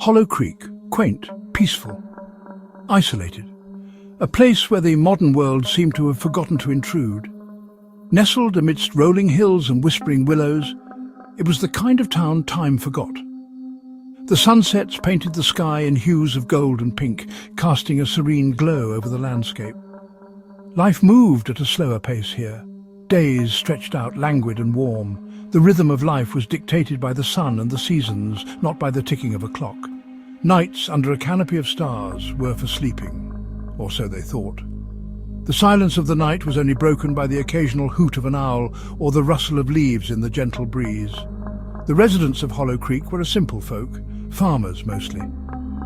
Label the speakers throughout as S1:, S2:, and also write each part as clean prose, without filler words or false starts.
S1: Hollow Creek, quaint, peaceful, isolated. A place where the modern world seemed to have forgotten to intrude. Nestled amidst rolling hills and whispering willows, it was the kind of town time forgot. The sunsets painted the sky in hues of gold and pink, casting a serene glow over the landscape. Life moved at a slower pace here. Days stretched out languid and warm. The rhythm of life was dictated by the sun and the seasons, not by the ticking of a clock. Nights under a canopy of stars were for sleeping, or so they thought. The silence of the night was only broken by the occasional hoot of an owl or the rustle of leaves in the gentle breeze. The residents of Hollow Creek were a simple folk, farmers mostly.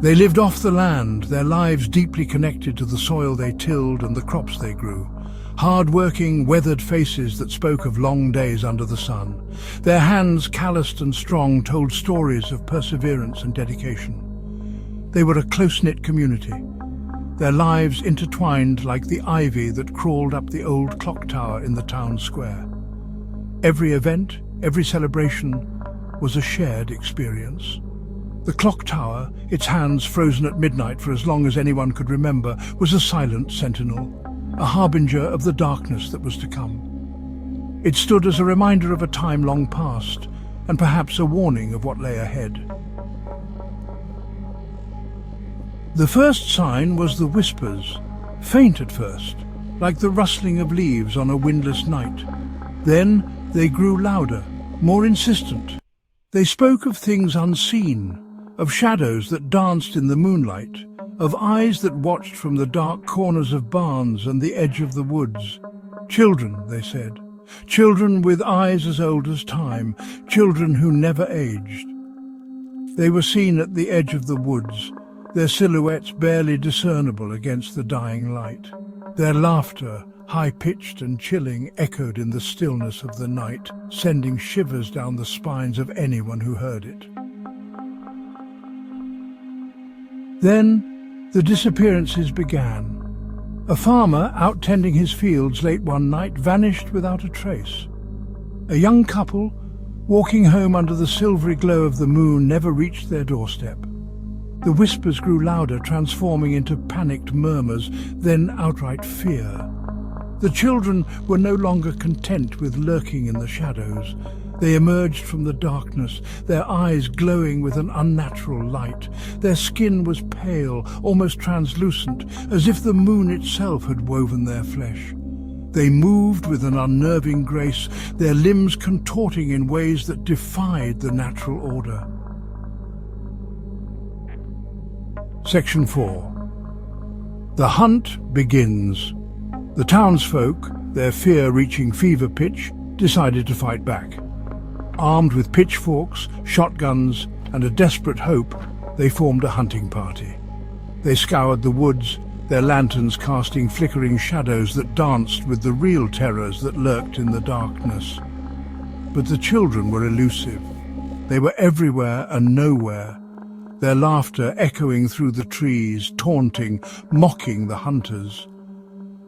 S1: They lived off the land, their lives deeply connected to the soil they tilled and the crops they grew. Hard-working, weathered faces that spoke of long days under the sun. Their hands, calloused and strong, told stories of perseverance and dedication. They were a close-knit community, their lives intertwined like the ivy that crawled up the old clock tower in the town square. Every event, every celebration, was a shared experience. The clock tower, its hands frozen at midnight for as long as anyone could remember, was a silent sentinel, a harbinger of the darkness that was to come. It stood as a reminder of a time long past, and perhaps a warning of what lay ahead. The first sign was the whispers, faint at first, like the rustling of leaves on a windless night. Then they grew louder, more insistent. They spoke of things unseen, of shadows that danced in the moonlight, of eyes that watched from the dark corners of barns and the edge of the woods. Children, they said. Children with eyes as old as time, children who never aged. They were seen at the edge of the woods, their silhouettes barely discernible against the dying light. Their laughter, high-pitched and chilling, echoed in the stillness of the night, sending shivers down the spines of anyone who heard it. Then the disappearances began. A farmer out tending his fields late one night vanished without a trace. A young couple, walking home under the silvery glow of the moon, never reached their doorstep. The whispers grew louder, transforming into panicked murmurs, then outright fear. The children were no longer content with lurking in the shadows. They emerged from the darkness, their eyes glowing with an unnatural light. Their skin was pale, almost translucent, as if the moon itself had woven their flesh. They moved with an unnerving grace, their limbs contorting in ways that defied the natural order. Section 4. The hunt begins. The townsfolk, their fear reaching fever pitch, decided to fight back. Armed with pitchforks, shotguns, and a desperate hope, they formed a hunting party. They scoured the woods, their lanterns casting flickering shadows that danced with the real terrors that lurked in the darkness. But the children were elusive. They were everywhere and nowhere, their laughter echoing through the trees, taunting, mocking the hunters.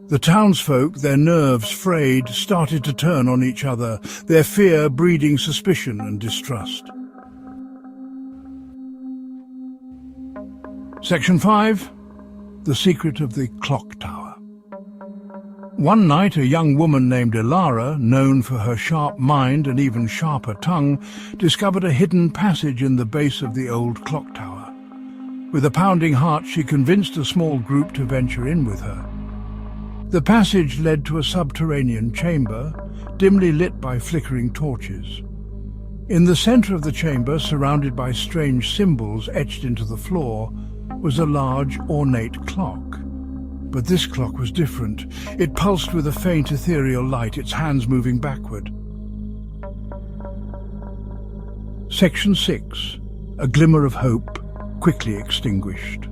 S1: The townsfolk, their nerves frayed, started to turn on each other, their fear breeding suspicion and distrust. Section 5. The Secret of the Clock Tower. One night, a young woman named Ilara, known for her sharp mind and even sharper tongue, discovered a hidden passage in the base of the old clock tower. With a pounding heart, she convinced a small group to venture in with her. The passage led to a subterranean chamber, dimly lit by flickering torches. In the center of the chamber, surrounded by strange symbols etched into the floor, was a large, ornate clock. But this clock was different. It pulsed with a faint ethereal light, its hands moving backward. Section 6. A glimmer of hope, quickly extinguished.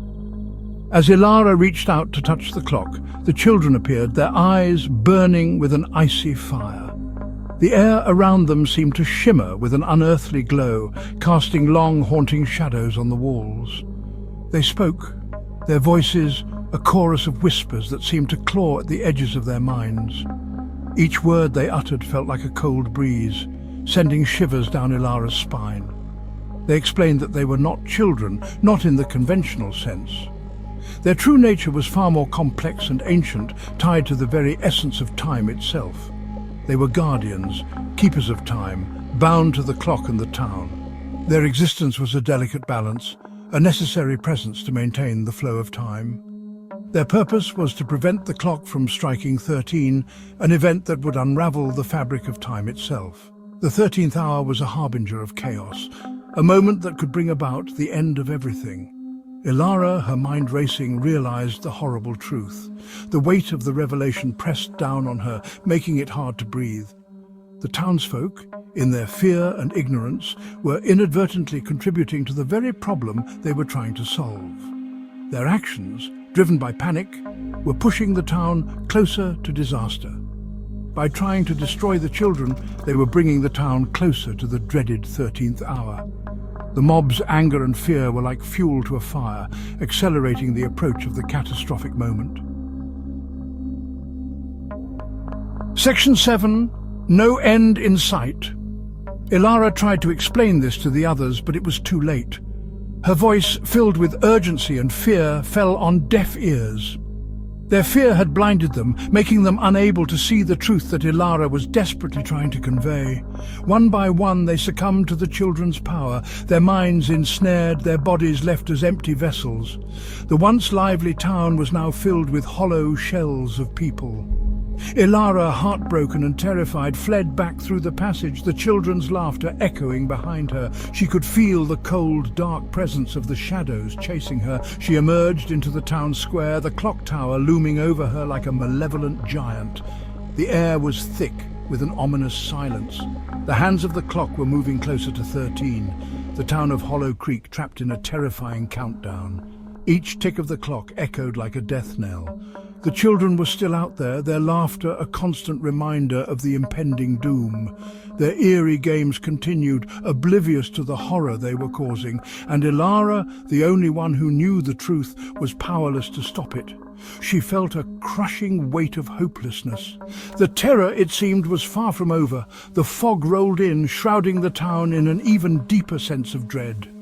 S1: As Ilara reached out to touch the clock, the children appeared, their eyes burning with an icy fire. The air around them seemed to shimmer with an unearthly glow, casting long, haunting shadows on the walls. They spoke, their voices a chorus of whispers that seemed to claw at the edges of their minds. Each word they uttered felt like a cold breeze, sending shivers down Ilara's spine. They explained that they were not children, not in the conventional sense. Their true nature was far more complex and ancient, tied to the very essence of time itself. They were guardians, keepers of time, bound to the clock and the town. Their existence was a delicate balance, a necessary presence to maintain the flow of time. Their purpose was to prevent the clock from striking 13, an event that would unravel the fabric of time itself. The 13th hour was a harbinger of chaos, a moment that could bring about the end of everything. Ilara, her mind racing, realized the horrible truth. The weight of the revelation pressed down on her, making it hard to breathe. The townsfolk, in their fear and ignorance, were inadvertently contributing to the very problem they were trying to solve. Their actions, driven by panic, were pushing the town closer to disaster. By trying to destroy the children, they were bringing the town closer to the dreaded 13th hour. The mob's anger and fear were like fuel to a fire, accelerating the approach of the catastrophic moment. Section 7. No end in sight. Ilara tried to explain this to the others, but it was too late. Her voice, filled with urgency and fear, fell on deaf ears. Their fear had blinded them, making them unable to see the truth that Ilara was desperately trying to convey. One by one they succumbed to the children's power, their minds ensnared, their bodies left as empty vessels. The once lively town was now filled with hollow shells of people. Ilara, heartbroken and terrified, fled back through the passage, the children's laughter echoing behind her. She could feel the cold, dark presence of the shadows chasing her. She emerged into the town square, the clock tower looming over her like a malevolent giant. The air was thick with an ominous silence. The hands of the clock were moving closer to 13, the town of Hollow Creek trapped in a terrifying countdown. Each tick of the clock echoed like a death knell. The children were still out there, their laughter a constant reminder of the impending doom. Their eerie games continued, oblivious to the horror they were causing, and Ilara, the only one who knew the truth, was powerless to stop it. She felt a crushing weight of hopelessness. The terror, it seemed, was far from over. The fog rolled in, shrouding the town in an even deeper sense of dread.